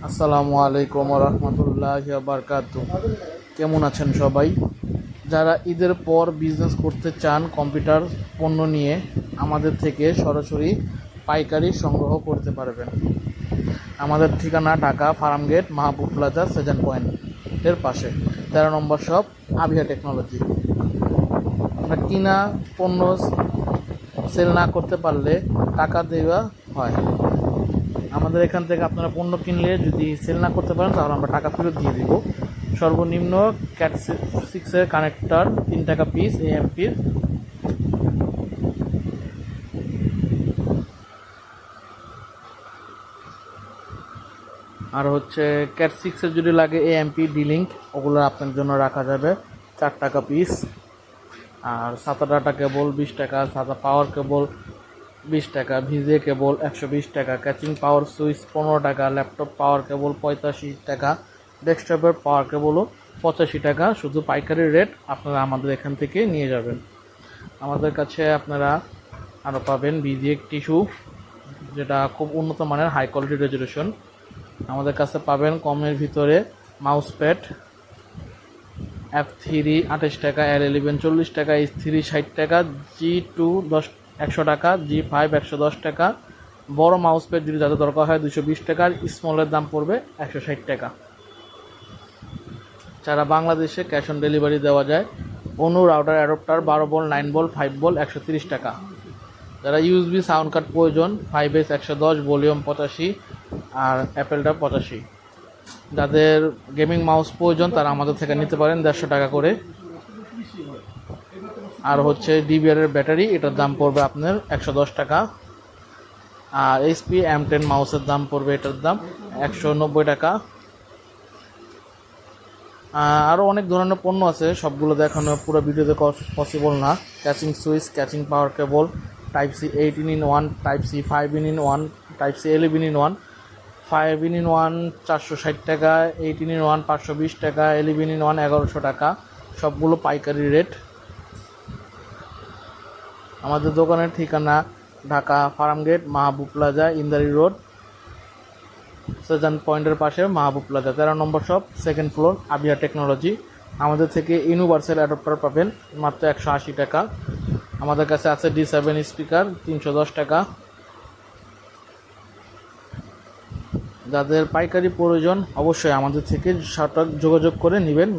আসসালামু আলাইকুম ওয়া রাহমাতুল্লাহি ওয়া বারাকাতুহু। কেমন আছেন সবাই? যারা ঈদের পর বিজনেস করতে চান কম্পিউটার পণ্য নিয়ে, আমাদের থেকে সরাসরি পাইকারি সংগ্রহ করতে পারবেন। আমাদের ঠিকানা ঢাকা ফার্মগেট মাহবুব প্লাজা সেজান পয়েন্টের পাশে, 13 নম্বর শপ, আভিয়া টেকনোলজি। আমরা কিনা পণ্য সেল না করতে পারলে টাকা দেওয়া হয়। আমাদের এখান থেকে আপনারা পণ্য কিনলে যদি সেল না করতে পারেন তাহলে আমরা টাকা ফেরত দিয়ে দিব। সর্বনিম্ন ক্যাট 6-এর কানেক্টর 3 টাকা পিস এএমপির। আর হচ্ছে ক্যাট 6-এর যদি লাগে এএমপি ডিলিঙ্ক, ওগুলো আপনার জন্য রাখা যাবে 4 টাকা পিস। আর সাদা ডাটা কেবল 20 টাকা, সাদা পাওয়ার কেবল 20 টাকা, ভিজে কেবল 120 টাকা, ক্যাচিং পাওয়ার সুইচ 15 টাকা, ল্যাপটপ পাওয়ার কেবল 85 টাকা, ডেস্কটপের পাওয়ার কেবলও 85 টাকা। শুধু পাইকারি রেট, আপনারা আমাদের এখান থেকে নিয়ে যাবেন। আমাদের কাছে আপনারা আরও পাবেন ভিজে টিস্যু, যেটা খুব উন্নত মানের হাই কোয়ালিটি রেজুলেশন। আমাদের কাছে পাবেন কমের ভিতরে মাউস প্যাড F3 28 টাকা, L11 40 টাকা, S3 60 টাকা, G2 100 টাকা, G5 110 টাকা। বড় মাউস প্যাড যদি যাদের দরকার হয় 220 টাকা, স্মলের দাম পড়বে 160 টাকা। সারা বাংলাদেশে ক্যাশ অন ডেলিভারি দেওয়া যায়। অনু router adapter 12 volt, 9 volt, 5 volt 130 টাকা। যারা ইউএসবি সাউন্ড কার্ড প্রয়োজন 5S 110, ভলিউম 85 আর অ্যাপেলটা 85। যাদের গেমিং মাউস প্রয়োজন তারা আমাদের থেকে নিতে পারেন 150 টাকা করে। আর হচ্ছে ডিবিআর এর ব্যাটারি, এটার দাম পড়বে আপনার 110 টাকা। আর এইচপি M10 মাউসের দাম পড়বে, এটার দাম 190 টাকা। আরও অনেক ধরনের পণ্য আছে, সবগুলো দেখানো পুরো ভিডিওতে পসিবল না। Catching switch, catching power cable, type C 18-in-1, type C 5-in-1, type C 11-in-1, 5-in-1 460 টাকা, 18-in-1 520 টাকা, 11-in-1 1100 টাকা। সবগুলো পাইকারি রেট। আমাদের দোকানের ঠিকানা ঢাকা ফার্মগেট মাহবুব প্লাজা, ইন্দারি রোড, সেজান পয়েন্টের পাশে মাহবুব প্লাজা, 13 নম্বর শপ, 2nd ফ্লোর, আভিয়া টেকনোলজি। আমাদের থেকে ইউনিভার্সাল অ্যাডাপ্টার পাবেন মাত্র 180 টাকা। আমাদের কাছে আছে D7 স্পিকার 310 টাকা। যাদের পাইকারি প্রয়োজন অবশ্যই আমাদের থেকে যোগাযোগ করে নেবেন।